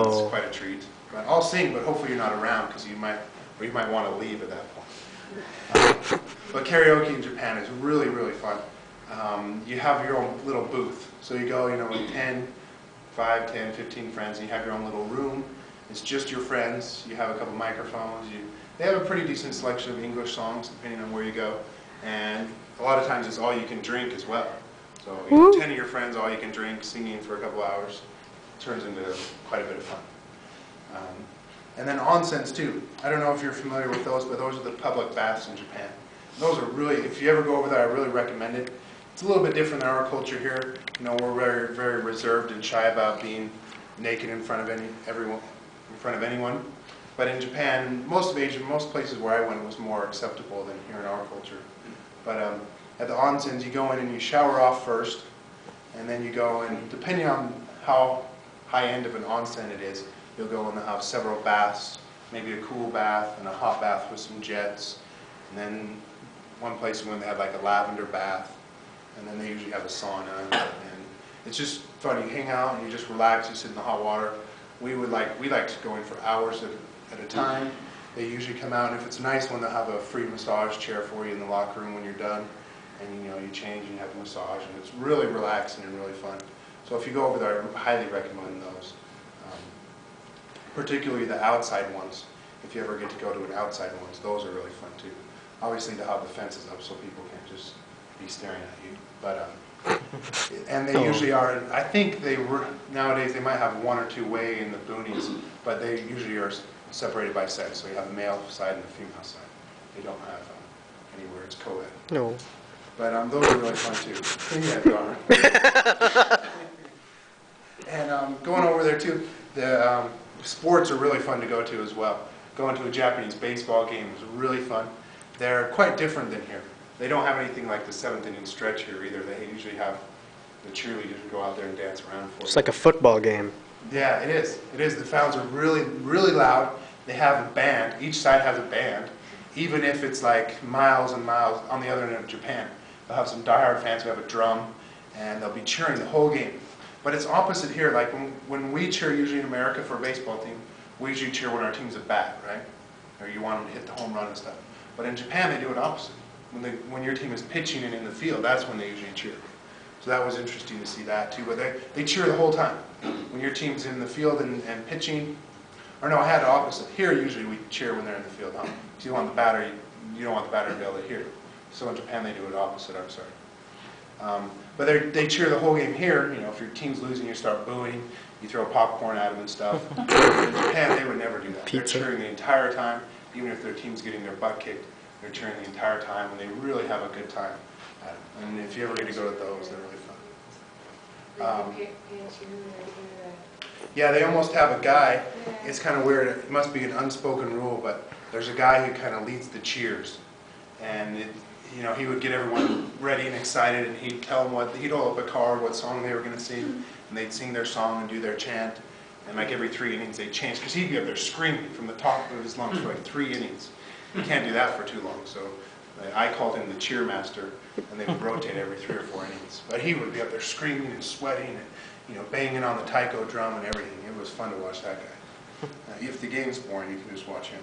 It's quite a treat. But I'll sing, but hopefully you're not around because you might want to leave at that point. But karaoke in Japan is really, really fun. You have your own little booth. So you go, with 5, 10, 15 friends, and you have your own little room. It's just your friends. You have a couple microphones. They have a pretty decent selection of English songs, depending on where you go. And a lot of times it's all you can drink as well. So 10 of your friends, all you can drink, singing for a couple hours. Turns into quite a bit of fun. And then onsens too. I don't know if you're familiar with those, but those are the public baths in Japan. Those are really, if you ever go over there, I really recommend it. It's a little bit different than our culture here. We're very, very reserved and shy about being naked in front of anyone. But in Japan, most of Asia, most places where I went was more acceptable than here in our culture. But at the onsens, you go in and you shower off first, and then you go in, depending on how high-end of an onsen it is, you'll go and they'll have several baths, maybe a cool bath and a hot bath with some jets. And then one place when they have like a lavender bath, and then they usually have a sauna. And it's just fun. You hang out and you just relax. You sit in the hot water. We like to go in for hours at a time. They usually come out, and if it's a nice one, they'll have a free massage chair for you in the locker room when you're done. And you change and you have a massage, and it's really relaxing and really fun. So if you go over there, I highly recommend those. Particularly the outside ones. If you ever get to go to an outside ones, those are really fun too. Obviously they'll have the fences up so people can't just be staring at you. But and they usually are, I think nowadays they might have one or two way in the boonies, but they usually are separated by sex. So you have the male side and the female side. They don't have anywhere it's co-ed. No. But those are really fun too. Yeah, darn. And going over there too, the sports are really fun to go to as well. Going to a Japanese baseball game is really fun. They're quite different than here. They don't have anything like the 7th inning stretch here either. They usually have the cheerleaders go out there and dance around for you. It's like a football game. Yeah, it is. It is. The fans are really, really loud. They have a band. Each side has a band, even if it's like miles and miles on the other end of Japan. They'll have some diehard fans who have a drum, and they'll be cheering the whole game. But it's opposite here. Like when we cheer usually in America for a baseball team, we usually cheer when our team's at bat, right? Or you want them to hit the home run and stuff. But in Japan, they do it opposite. When your team is pitching and in the field, that's when they usually cheer. So that was interesting to see that too. But they cheer the whole time. When your team's in the field and pitching, or no, I had it opposite. Here, usually we cheer when they're in the field. Because you want the batter, you don't want the batter to be able to hear. So in Japan, they do it opposite. I'm sorry. But they cheer the whole game here. If your team's losing, you start booing. You throw popcorn at them and stuff. In Japan, they would never do that. Pizza. They're cheering the entire time, even if their team's getting their butt kicked. They're cheering the entire time, and they really have a good time at it. And if you ever get to go to those, they're really fun. Yeah, they almost have a guy. It's kind of weird. It must be an unspoken rule, but there's a guy who kind of leads the cheers, and he would get everyone ready and excited, and he'd tell them he'd hold up a card, what song they were going to sing, and they'd sing their song and do their chant. And like every 3 innings, they'd change, because he'd be up there screaming from the top of his lungs for like 3 innings. You can't do that for too long, so I called him the cheer master, and they would rotate every 3 or 4 innings. But he would be up there screaming and sweating and banging on the taiko drum and everything. It was fun to watch that guy. If the game's boring, you can just watch him.